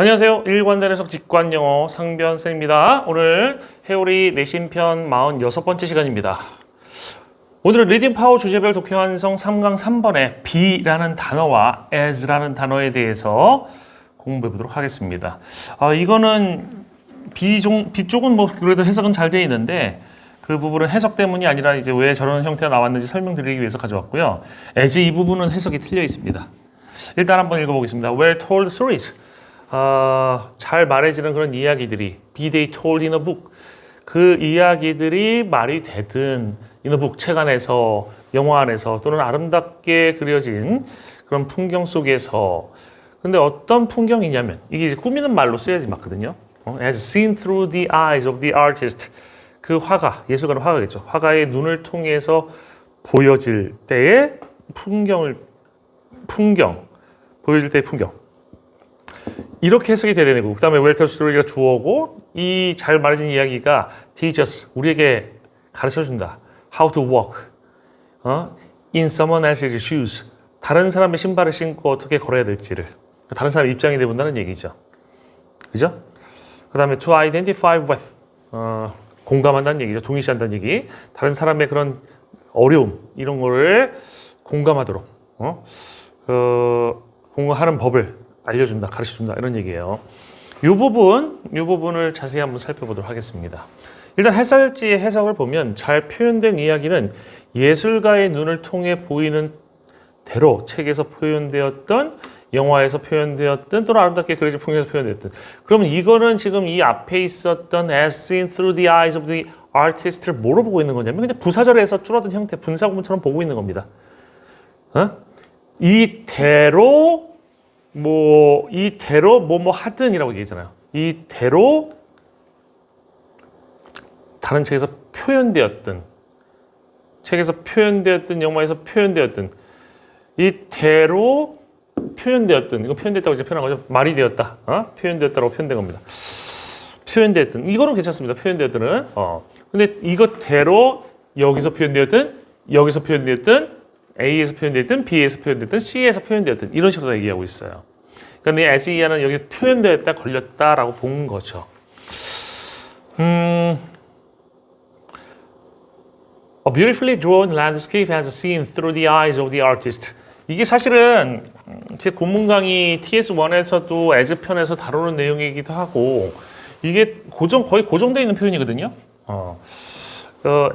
안녕하세요. 일관된 해석 직관영어 상변쌤입니다. 오늘 회오리 내신편 46번째 시간입니다. 오늘은 리딩 파워 주제별 독해 완성 3강 3번의 be라는 단어와 as라는 단어에 대해서 공부해 보도록 하겠습니다. 이거는 B 쪽은 뭐 그래도 해석은 잘 되어 있는데 그 부분은 해석 때문이 아니라 이제 왜 저런 형태가 나왔는지 설명드리기 위해서 가져왔고요. as 이 부분은 해석이 틀려 있습니다. 일단 한번 읽어보겠습니다. Well told stories. 잘 말해지는 그런 이야기들이 be they told in a book. 그 이야기들이 말이 되든 in a book, 책 안에서, 영화 안에서 또는 아름답게 그려진 그런 풍경 속에서. 근데 어떤 풍경이냐면 이게 이제 꾸미는 말로 쓰여야지 맞거든요. As seen through the eyes of the artist. 그 화가, 예술가는 화가겠죠. 화가의 눈을 통해서 보여질 때의 풍경, 보여질 때의 풍경. 이렇게 해석이 돼야 되는 거고, 그 다음에 웰터 스토리가 주어고, 이 잘 말해진 이야기가 teach us, 우리에게 가르쳐준다. How to walk in someone else's shoes. 다른 사람의 신발을 신고 어떻게 걸어야 될지를 다른 사람의 입장이 돼본다는 얘기죠. 그죠? 그 다음에 to identify with, 공감한다는 얘기죠. 동의시한다는 얘기. 다른 사람의 그런 어려움, 이런 거를 공감하도록, 공감하는 법을 알려준다, 가르쳐준다 이런 얘기예요. 이 부분을 자세히 한번 살펴보도록 하겠습니다. 일단 해설지의 해석을 보면 잘 표현된 이야기는 예술가의 눈을 통해 보이는 대로 책에서 표현되었던, 영화에서 표현되었던, 또는 아름답게 그려진 풍경에서 표현되었던. 그러면 이거는 지금 이 앞에 있었던 as seen through the eyes of the artist를 뭐로 보고 있는 거냐면 그냥 부사절에서 줄어든 형태, 분사구문처럼 보고 있는 겁니다. 이대로 뭐 하든이라고 얘기했잖아요. 이대로 다른 책에서 표현되었든, 영화에서 표현되었든, 이대로 표현되었든, 이거 표현됐다고 이제 표현한 거죠. 말이 되었다, 표현되었다고 표현된 겁니다. 표현되었든, 이거는 괜찮습니다. 표현되었든은. 근데 이것대로 여기서 표현되었든, 여기서 표현되었든, A에서 표현되었든, B에서 표현되었든, C에서 표현되었든 이런 식으로 얘기하고 있어요. 그러니까 as 이하는 여기 표현되었다, 걸렸다라고 본 거죠. A beautifully drawn landscape as seen through the eyes of the artist. 이게 사실은 제 국문 강의 TS1에서도 as 편에서 다루는 내용이기도 하고 이게 거의 고정되어 있는 표현이거든요.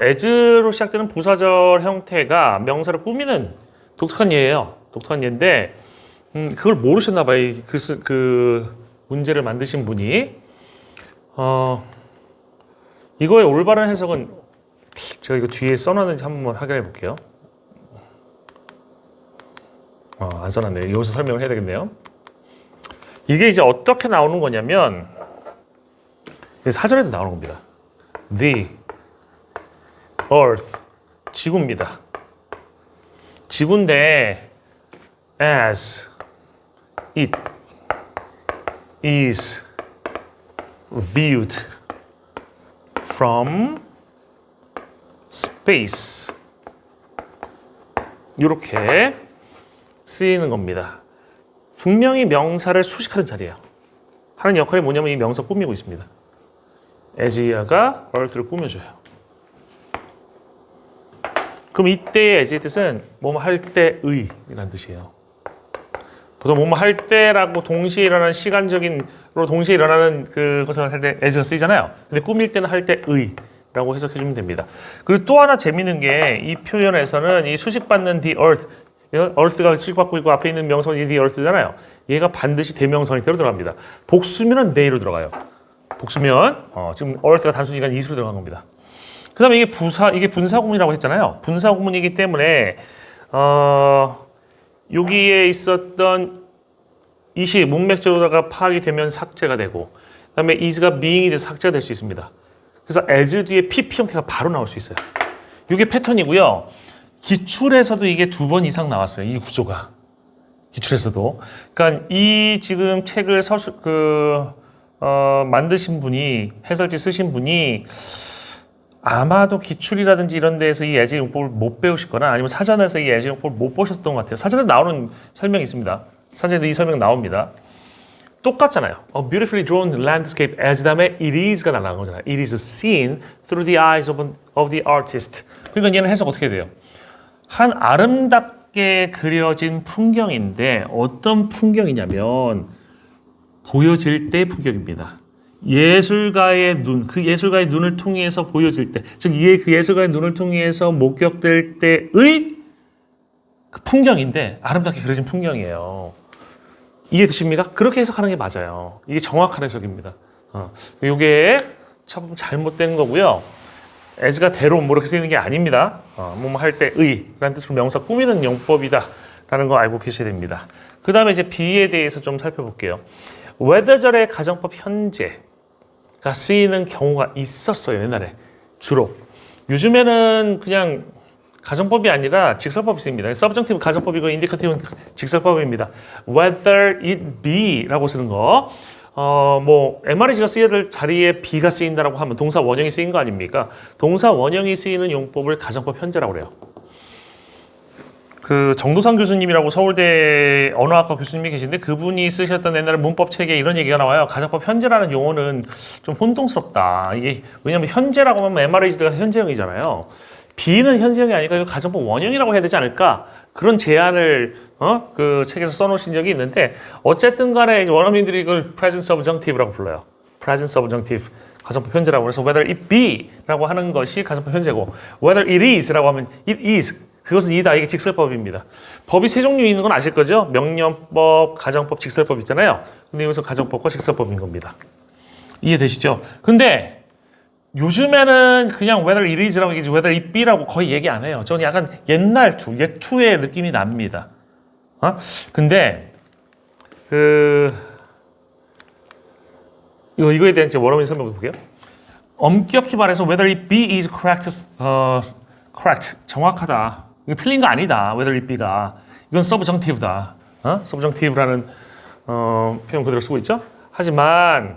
as로 시작되는 부사절 형태가 명사를 꾸미는 독특한 예예요. 독특한 예인데 그걸 모르셨나 봐요. 그 문제를 만드신 분이. 이거의 올바른 해석은 제가 이거 뒤에 써놨는지 한번 확인해 볼게요. 안 써놨네요. 여기서 설명을 해야 되겠네요. 이게 이제 어떻게 나오는 거냐면 사전에도 나오는 겁니다. The Earth, 지구입니다. 지구인데 as it is viewed from space 이렇게 쓰이는 겁니다. 분명히 명사를 수식하는 자리예요. 하는 역할이 뭐냐면 이 명사 꾸미고 있습니다. as가 earth를 꾸며줘요. 그럼 이때의 as의 뜻은 뭐뭐 할 때의 이라는 뜻이에요. 보통 뭐뭐 할 때라고 동시에 일어나는 시간적인로 동시에 일어나는 그것을 할 때 as가 쓰이잖아요. 근데 꾸밀 때는 할 때의 라고 해석해 주면 됩니다. 그리고 또 하나 재밌는 게 이 표현에서는 이 수식받는 the earth가 수식받고 있고 앞에 있는 명성이 the earth잖아요. 얘가 반드시 대명사형태로 들어갑니다. 복수면은 they로 들어가요. 복수면 지금 earth가 단순히가 이수로 들어간 겁니다. 그 다음에 이게 분사구문이라고 했잖아요. 분사구문이기 때문에 여기에 있었던 이시 문맥적으로다가 파악이 되면 삭제가 되고 그 다음에 is가 being이 돼서 삭제가 될 수 있습니다. 그래서 as 뒤에 pp 형태가 바로 나올 수 있어요. 이게 패턴이고요. 기출에서도 이게 2번 이상 나왔어요. 이 구조가. 기출에서도. 그러니까 이 지금 책을 만드신 분이, 해설지 쓰신 분이 아마도 기출이라든지 이런 데에서 이 as 용법을 못 배우실 거나 아니면 사전에서 이 as 용법을 못 보셨던 것 같아요. 사전에 나오는 설명이 있습니다. 사전에도 이 설명 나옵니다. 똑같잖아요. A beautifully drawn landscape as 다음에 it is가 나가는 거잖아요. It is seen through the eyes of the artist. 그러니까 얘는 해석 어떻게 돼요? 한 아름답게 그려진 풍경인데 어떤 풍경이냐면 보여질 때의 풍경입니다. 예술가의 눈, 그 예술가의 눈을 통해서 보여질 때, 즉 이게 그 예술가의 눈을 통해서 목격될 때의 그 풍경인데 아름답게 그려진 풍경이에요. 이해되십니까? 그렇게 해석하는 게 맞아요. 이게 정확한 해석입니다. 이게 참 잘못된 거고요. as가 대로 뭐 이렇게 쓰이는 게 아닙니다. 뭐뭐 할 때 의라는 뜻으로 명사 꾸미는 용법이다 라는 거 알고 계셔야 됩니다. 그 다음에 이제 be에 대해서 좀 살펴볼게요. whether절의 가정법 현재가 쓰이는 경우가 있었어요. 옛날에 주로. 요즘에는 그냥 가정법이 아니라 직설법이 쓰입니다. subjunctive 가정법이고 indicative는 직설법입니다. whether it be 라고 쓰는 거. 뭐 MREG가 쓰여야 될 자리에 be가 쓰인다라고 하면 동사 원형이 쓰인 거 아닙니까? 동사 원형이 쓰이는 용법을 가정법 현재라고 그래요. 그 정도상 교수님이라고 서울대 언어학과 교수님이 계신데 그분이 쓰셨던 옛날에 문법 책에 이런 얘기가 나와요. 가정법 현재라는 용어는 좀 혼동스럽다. 이게 왜냐면 현재라고 하면 MREG가 현재형이잖아요. B는 현재형이 아니라 이거 가정법 원형이라고 해야 되지 않을까? 그런 제안을 그 책에서 써놓으신 적이 있는데 어쨌든 간에 원어민들이 이걸 present subjunctive라고 불러요. present subjunctive 가정법 현재라고 그래서 whether it be라고 하는 것이 가정법 현재고 whether it is라고 하면 it is 그것은 이다. 이게 직설법입니다. 법이 세 종류 있는 건 아실 거죠? 명령법, 가정법, 직설법 있잖아요. 근데 여기서 가정법과 직설법인 겁니다. 이해되시죠? 근데 요즘에는 그냥 whether it is라고 얘기하지 whether it be라고 거의 얘기 안 해요. 저는 약간 옛날 옛투의 느낌이 납니다. 근데 이거에 대한 제 원어민 설명을 볼게요. 엄격히 말해서 whether it be is correct 정확하다. 이거 틀린 거 아니다. whether it be가 이건 subjunctive다. subjunctive라는 표현 그대로 쓰고 있죠. 하지만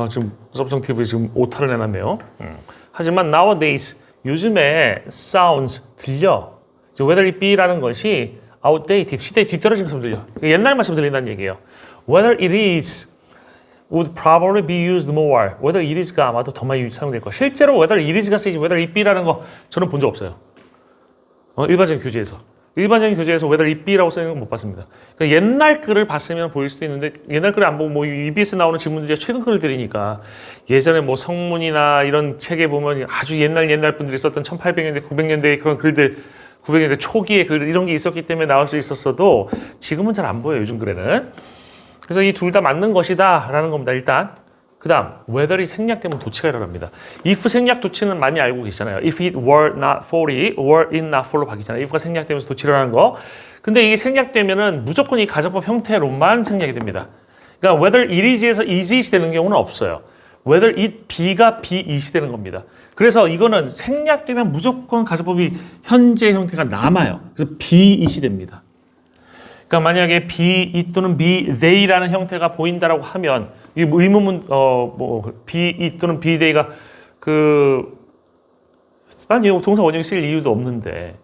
지금 subjunctive에 지금 오타를 내놨네요. 하지만 nowadays 요즘에 sounds 들려. whether it be라는 것이 outdated 시대에 뒤떨어진 것처럼 들려. 옛날 말씀 들린다는 얘기예요. whether it is would probably be used more. whether it is가 아마도 더 많이 사용될 거예요. 실제로 whether it is가 쓰이지 whether it be라는 거 저는 본 적 없어요. 일반적인 교재에서. 일반적인 교재에서 whether it be라고 쓰는 건 못 봤습니다. 그러니까 옛날 글을 봤으면 보일 수도 있는데 옛날 글을 안 보고 뭐 EBS 나오는 질문들이 최근 글들이니까 예전에 뭐 성문이나 이런 책에 보면 아주 옛날 분들이 썼던 1800년대, 900년대의 그런 글들 900년대 초기의 글들 이런 게 있었기 때문에 나올 수 있었어도 지금은 잘 안 보여요. 요즘 글에는. 그래서 이 둘 다 맞는 것이다 라는 겁니다. 일단 그 다음 whether이 생략되면 도치가 일어납니다. if 생략 도치는 많이 알고 계시잖아요. if it were not 40, were it not 4로 바뀌잖아요. if가 생략되면서 도치를 일어나는 거. 근데 이게 생략되면은 무조건 이 가정법 형태로만 생략이 됩니다. 그러니까 whether it is에서 is it 되는 경우는 없어요. whether it be가 be it이 되는 겁니다. 그래서 이거는 생략되면 무조건 가정법이 현재 형태가 남아요. 그래서 be it이 됩니다. 그러니까 만약에 be it 또는 be they라는 형태가 보인다라고 하면 이 의문문 be it 또는 be they가 난 이 동사 원형이 쓸 이유도 없는데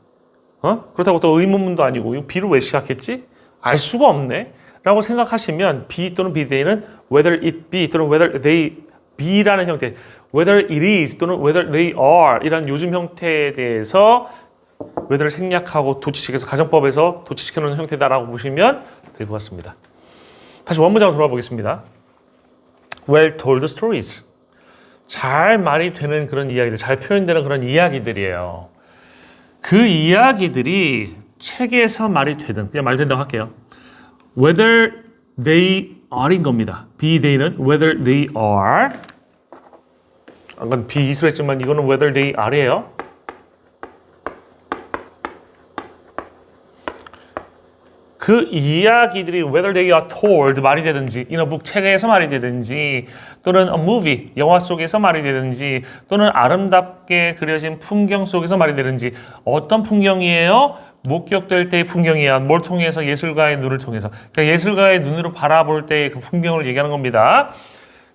그렇다고 또 의문문도 아니고 이거 be로 왜 시작했지? 알 수가 없네 라고 생각하시면 be 또는 be they는 whether it be 또는 whether they be라는 형태 whether it is 또는 whether they are 이런 요즘 형태에 대해서 whether를 생략하고 도치시켜서 가정법에서 도치시켜놓은 형태다라고 보시면 될 것 같습니다. 다시 원문장으로 돌아가 보겠습니다. Well told stories. 잘 말이 되는 그런 이야기들, 잘 표현되는 그런 이야기들이에요. 그 이야기들이 책에서 말이 되든 그냥 말이 된다고 할게요. Whether they are인 겁니다. be they는 whether they are. 아까 be is로 했지만 이거는 whether they are예요. 그 이야기들이 whether they are told 말이 되든지 in a book 책에서 말이 되든지 또는 a movie 영화 속에서 말이 되든지 또는 아름답게 그려진 풍경 속에서 말이 되든지 어떤 풍경이에요? 목격될 때의 풍경이야. 뭘 통해서? 예술가의 눈을 통해서. 그러니까 예술가의 눈으로 바라볼 때의 그 풍경을 얘기하는 겁니다.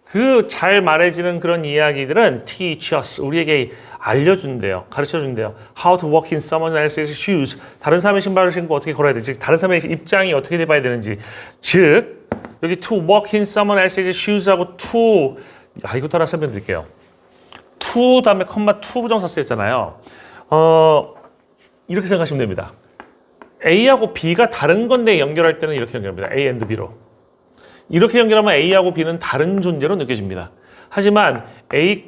그 잘 말해지는 그런 이야기들은 teach us 우리에게 알려준대요. 가르쳐준대요. How to walk in someone else's shoes. 다른 사람의 신발을 신고 어떻게 걸어야 되지? 다른 사람의 입장이 어떻게 돼봐야 되는지. 즉 여기 to walk in someone else's shoes하고 to 이것도 하나 설명드릴게요. to 다음에 컴마 to 부정사 쓰였잖아요. 이렇게 생각하시면 됩니다. A하고 B가 다른 건데 연결할 때는 이렇게 연결합니다. A and B로. 이렇게 연결하면 A하고 B는 다른 존재로 느껴집니다. 하지만 A,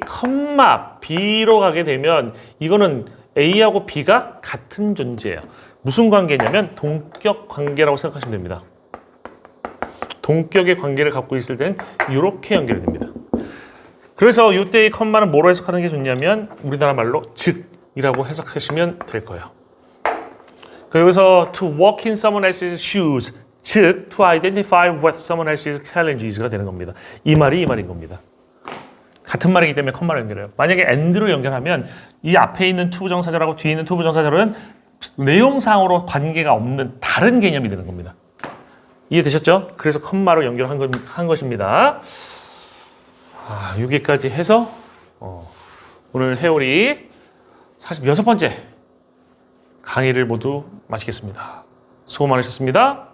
B로 가게 되면 이거는 A하고 B가 같은 존재예요. 무슨 관계냐면 동격 관계라고 생각하시면 됩니다. 동격의 관계를 갖고 있을 땐 이렇게 연결이 됩니다. 그래서 이때의 컴마는 뭐로 해석하는 게 좋냐면 우리나라 말로 즉이라고 해석하시면 될 거예요. 여기서 to walk in someone else's shoes, 즉 to identify what someone else's challenges가 되는 겁니다. 이 말이 이 말인 겁니다. 같은 말이기 때문에 컴마를 연결해요. 만약에 and로 연결하면 이 앞에 있는 to 부정사절하고 뒤에 있는 to 부정사절은 내용상으로 관계가 없는 다른 개념이 되는 겁니다. 이해되셨죠? 그래서 컴마로 연결한 것입니다. 여기까지 해서 오늘 회오리 46번째 강의를 모두 마치겠습니다. 수고 많으셨습니다.